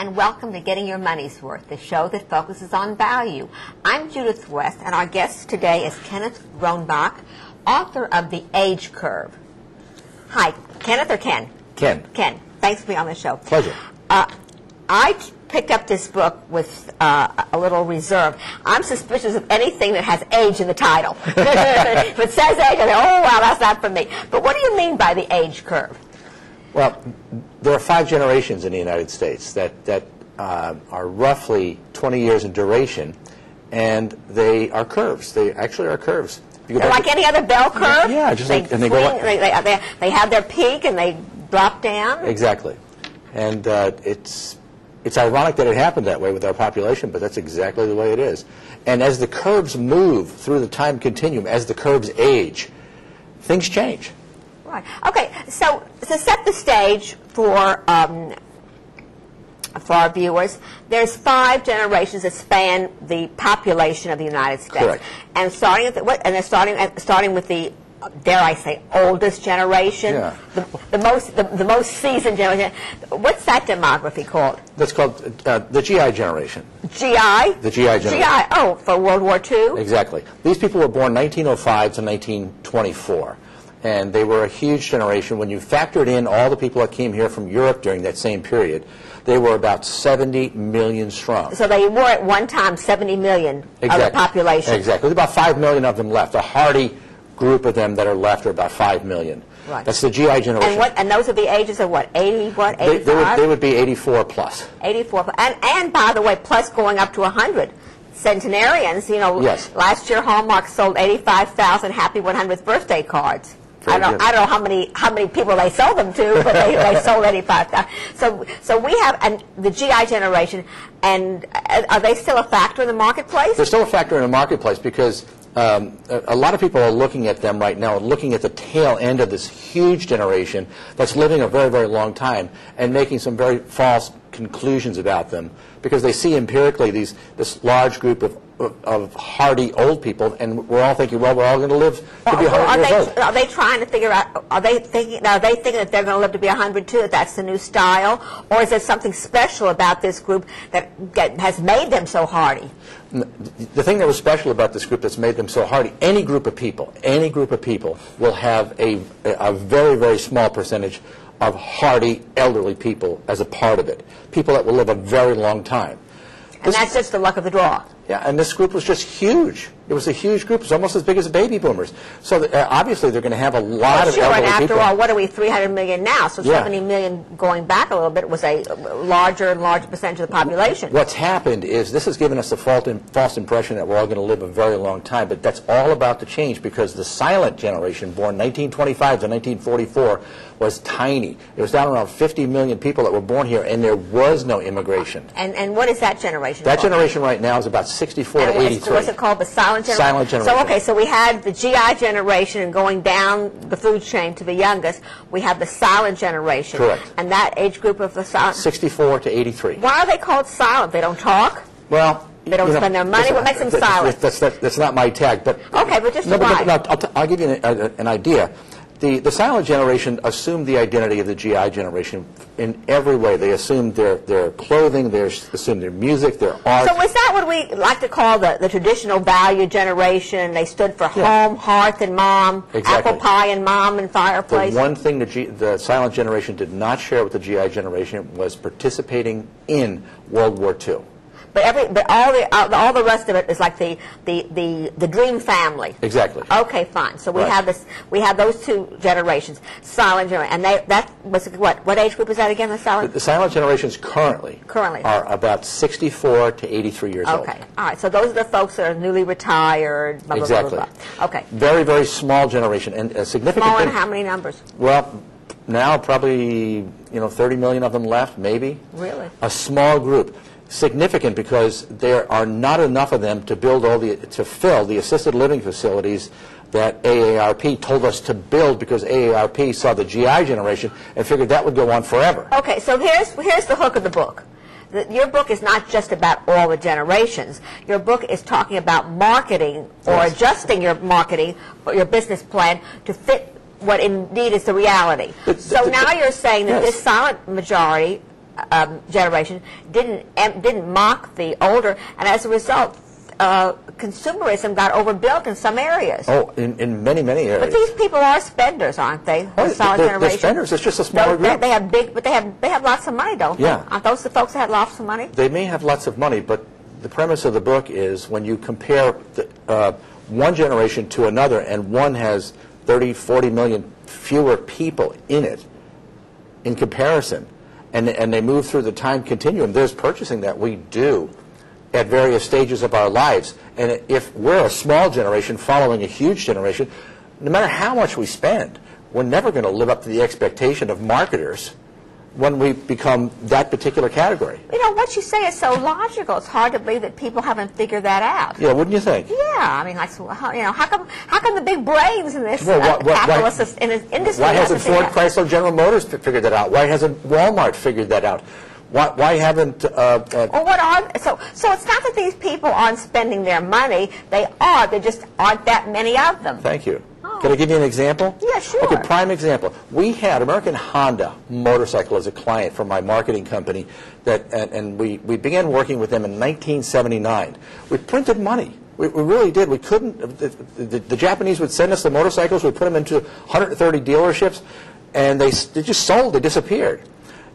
and welcome to Getting Your Money's Worth, the show that focuses on value. I'm Judith West, and our guest today is Kenneth Grobach, author of The Age Curve. Hi, Kenneth or Ken? Ken. Ken. Thanks for being on the show. Pleasure. I picked up this book with a little reserve. I'm suspicious of anything that has age in the title. If it says age, I say, oh, wow, that's not for me. But what do you mean by the age curve? Well, there are 5 generations in the United States that are roughly 20 years in duration, and they are curves. They actually are curves. They're like any other bell curve? Yeah, just like, and they swing, go up. They have their peak and they drop down? Exactly. And it's ironic that it happened that way with our population, but that's exactly the way it is. And as the curves move through the time continuum, as the curves age, things change. Right. Okay, so to set the stage for our viewers, there's 5 generations that span the population of the United States. Correct. And starting at they're starting with the, dare I say, oldest generation, Yeah. the most seasoned generation. What's that demography called? That's called the GI generation. GI? The GI generation. GI, oh, for World War II? Exactly. These people were born 1905 to 1924. And they were a huge generation. When you factored in all the people that came here from Europe during that same period, they were about 70 million strong. So they were at one time 70 million of the population. Exactly. There's about 5 million of them left. A hardy group of them that are left are about 5 million. Right. That's the GI generation. And those are the ages of what? 80, what, 85? They would be 84 plus. 84. And by the way, plus going up to 100. Centenarians, you know, yes. Last year Hallmark sold 85,000 happy 100th birthday cards. I don't know how many people they sold them to, but they sold 85,000. So we have the GI generation, and are they still a factor in the marketplace? They're still a factor in the marketplace because a lot of people are looking at them right now, looking at the tail end of this huge generation that's living a very, very long time and making some very false conclusions about them because they see empirically this large group of hardy old people, and we're all thinking, well, we're all going to live to be 100 years old. Are they trying to figure out, are they thinking that they're going to live to be 100 too, that that's the new style? Or is there something special about this group that has made them so hardy? The thing that was special about this group that's made them so hardy, any group of people will have a very, very small percentage of hardy elderly people as a part of it. People that will live a very long time. And that's just the luck of the draw. Yeah, and this group was just huge. It was a huge group. It was almost as big as the baby boomers. So obviously they're going to have a lot of elderly people. And after all, what are we, 300 million now? So 70 million going back a little bit was a larger and larger percentage of the population. What's happened is this has given us a false impression that we're all going to live a very long time, but that's all about to change because the silent generation, born 1925 to 1944, was tiny. It was down around 50 million people that were born here, and there was no immigration. And what is that generation? That generation right now is about 64 to 83. What's it called? The silent generation? Silent generation. So, okay, so we had the GI generation, and going down the food chain to the youngest, we have the silent generation. Correct. And that age group of the silent? 64 to 83. Why are they called silent? They don't talk? Well, they don't spend their money? What makes them silent? That's not my tag. But okay, but just why? I'll give you an idea. The silent generation assumed the identity of the GI generation in every way. They assumed their clothing, they assumed their music, their art. So was that what we like to call the traditional value generation? They stood for home, hearth, and mom, apple pie and mom and fireplace? The one thing the silent generation did not share with the GI generation was participating in World War II. But all the rest of it is like the dream family. Exactly. Okay, fine. So we have this. We have those 2 generations, silent generation, and that was what age group is that again? The silent. The silent generations currently are about 64 to 83 years old. Okay. All right. So those are the folks that are newly retired. Blah, exactly. Blah, blah, blah. Okay. Very, very small generation, and a significant. Small in how many numbers? Well, now probably 30 million of them left, maybe. Really? A small group. Significant because there are not enough of them to fill the assisted living facilities that AARP told us to build because AARP saw the GI generation and figured that would go on forever. Okay, so here's the hook of the book. Your book is not just about all the generations. Your book is talking about marketing or adjusting your marketing or your business plan to fit what indeed is the reality. So now you're saying that this silent majority generation didn't mock the older, and as a result, consumerism got overbuilt in some areas. Oh, in many areas. But these people are spenders, aren't they? Oh, they're spenders. It's just a smaller group. They have lots of money, don't they? Yeah. Aren't those the folks that have lots of money? They may have lots of money, but the premise of the book is when you compare one generation to another, and one has 30, 40 million fewer people in it, in comparison, and they move through the time continuum, there's purchasing that we do at various stages of our lives. And if we're a small generation following a huge generation, no matter how much we spend, we're never going to live up to the expectation of marketers when we become that particular category. You know, what you say is so logical. It's hard to believe that people haven't figured that out. Yeah, wouldn't you think? Yeah, I mean, like, you know, how come the big brains in this capitalist industry? Why hasn't Ford, Chrysler, General Motors figured that out? Why hasn't Walmart figured that out? Why haven't? Well, what are so it's not that these people aren't spending their money. They are. There just aren't that many of them. Thank you. Can I give you an example? Yeah, sure. Okay, prime example. We had American Honda motorcycle as a client for my marketing company, and we began working with them in 1979. We printed money. We really did. We couldn't. The Japanese would send us the motorcycles. We put them into 130 dealerships, and they just sold. They disappeared.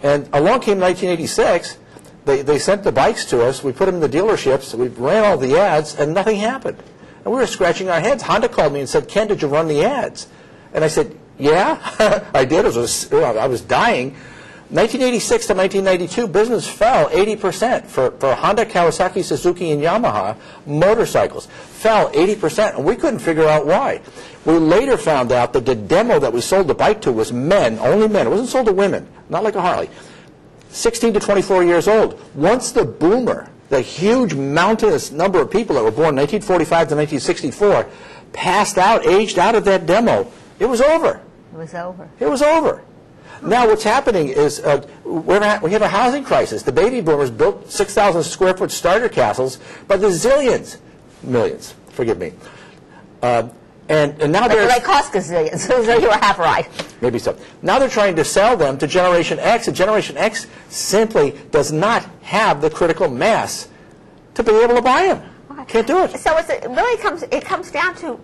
And along came 1986. They sent the bikes to us. We put them in the dealerships. We ran all the ads, and nothing happened. And we were scratching our heads. Honda called me and said, "Ken, did you run the ads?" And I said, "Yeah, I did." I was dying. 1986 to 1992, business fell 80% for Honda, Kawasaki, Suzuki, and Yamaha motorcycles. Fell 80%, and we couldn't figure out why. We later found out that the demo that we sold the bike to was men, only men. It wasn't sold to women, not like a Harley. 16 to 24 years old. Once the boomer, the huge mountainous number of people that were born 1945 to 1964, passed out, aged out of that demo, it was over. It was over. It was over. Now what's happening is we have a housing crisis. The baby boomers built 6,000 square foot starter castles, but there's zillions, millions, forgive me. And now they cost gazillions, so you were half right. Maybe so. Now they're trying to sell them to Generation X, and Generation X simply does not have the critical mass to be able to buy them. Okay. Can't do it. So it comes down to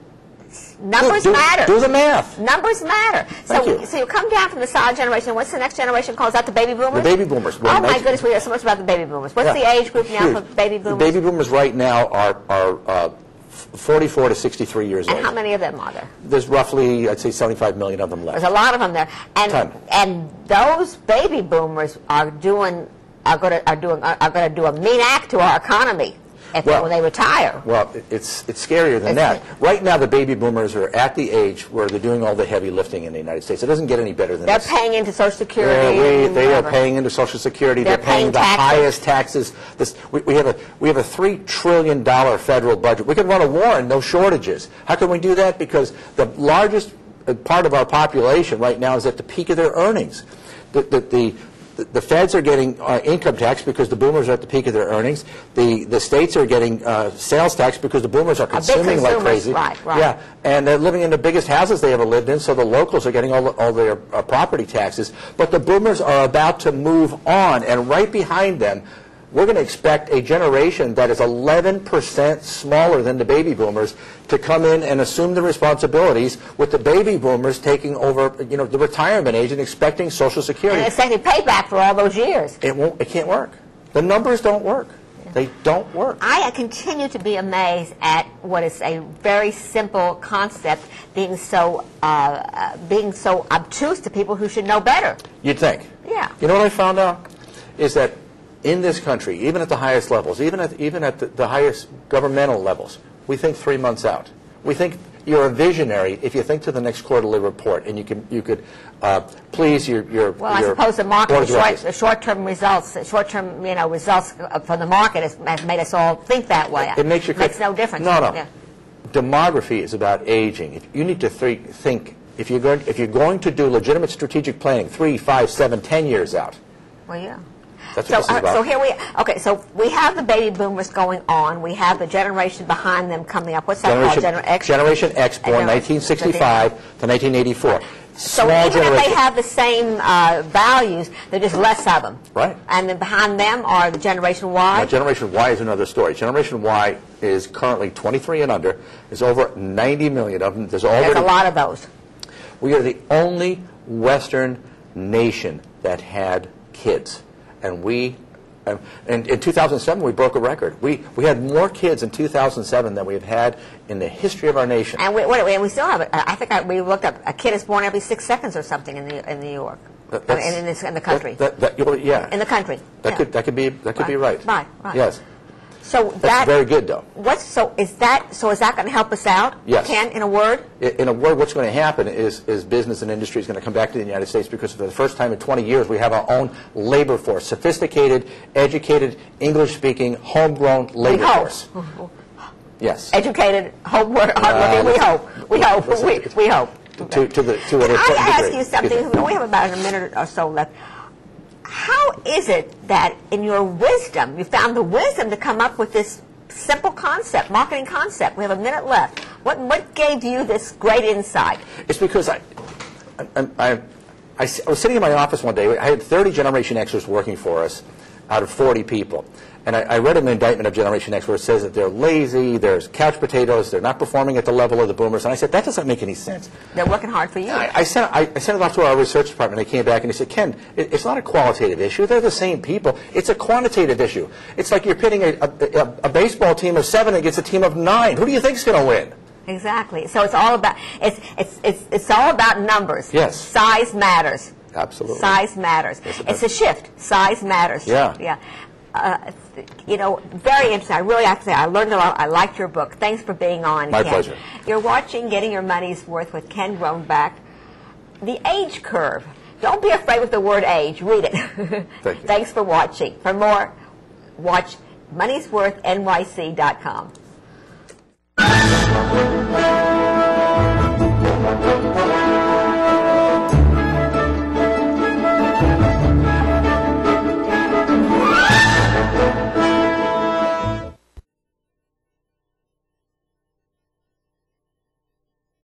numbers matter. Do the math. Numbers matter. So you come down from the solid generation. What's the next generation called? Is that the baby boomers? The baby boomers. Oh my goodness, we hear so much about the baby boomers. What's the age group now for baby boomers? The baby boomers right now are 44 to 63 years old. And how many of them are there? There's roughly, I'd say, 75 million of them left. There's a lot of them there, and those baby boomers are going to do a mean act to our economy when they retire. Well, it's scarier than that. Right now, the baby boomers are at the age where they're doing all the heavy lifting in the United States. It doesn't get any better than this. They're paying into Social Security. They are paying into Social Security. They're paying the highest taxes. We have a $3 trillion federal budget. We could run a war and no shortages. How can we do that? Because the largest part of our population right now is at the peak of their earnings. The feds are getting income tax because the boomers are at the peak of their earnings. The states are getting sales tax because the boomers are consuming like crazy. Right. Yeah, and they're living in the biggest houses they ever lived in, so the locals are getting all their property taxes. But the boomers are about to move on, and right behind them, we're going to expect a generation that is 11% smaller than the baby boomers to come in and assume the responsibilities, with the baby boomers taking over, the retirement age and expecting Social Security. And expecting payback for all those years. It can't work. The numbers don't work. Yeah. They don't work. I continue to be amazed at what is a very simple concept being so obtuse to people who should know better. You'd think. Yeah. You know what I found out is that in this country, even at the highest levels, even at the highest governmental levels, we think 3 months out. We think you're a visionary if you think to the next quarterly report, and you could please your. Well, I suppose the market, the short-term results, results from the market has made us all think that way. It makes no difference. No. Yeah. Demography is about aging. You need to think if you're going to do legitimate strategic planning 3, 5, 7, 10 years out. Well, yeah. That's what this is about. So here so we have the baby boomers going on. We have the generation behind them coming up. What's that called? Generation X, born 1965 to 1984. So even if they have the same values, they're just less of them. Right. And then behind them are the Generation Y. Now, Generation Y is another story. Generation Y is currently 23 and under. There's over 90 million of them. There's a lot of those. We are the only Western nation that had kids. And in 2007, we broke a record. We had more kids in 2007 than we've had in the history of our nation. And we still have it. I think we looked up, a kid is born every 6 seconds or something in New York. In the country. Yeah. In the country. That could be right. Right. Yes. So that's very good, though. Is that going to help us out? Yes. Ken, in a word? In a word, what's going to happen is business and industry is going to come back to the United States because for the first time in 20 years we have our own labor force, sophisticated, educated, English-speaking, homegrown labor force. Yes. Educated, hardworking. We hope. We hope. To an important degree. I ask you something? We have about a minute or so left. How is it that in your wisdom, you found the wisdom to come up with this simple concept, marketing concept? We have a minute left. What gave you this great insight? It's because I was sitting in my office one day. I had 30 Generation Xers working for us out of 40 people. And I read an indictment of Generation X where it says that they're lazy, they're couch potatoes, they're not performing at the level of the boomers. And I said, that doesn't make any sense. They're working hard for you. I sent it off to our research department. They came back and they said, Ken, it's not a qualitative issue. They're the same people. It's a quantitative issue. It's like you're pitting a baseball team of 7 against a team of 9. Who do you think's going to win? Exactly. So it's all about it's all about numbers. Yes. Size matters. Absolutely. Size matters. It's a shift. Size matters. Yeah. Yeah. Very interesting. I really have to say, I learned a lot. I liked your book. Thanks for being on, My Ken. pleasure. You're watching Getting Your Money's Worth with Ken Grobach. The age curve. Don't be afraid with the word age. Read it. Thank you. Thanks for watching. For more, watch moneysworthnyc.com.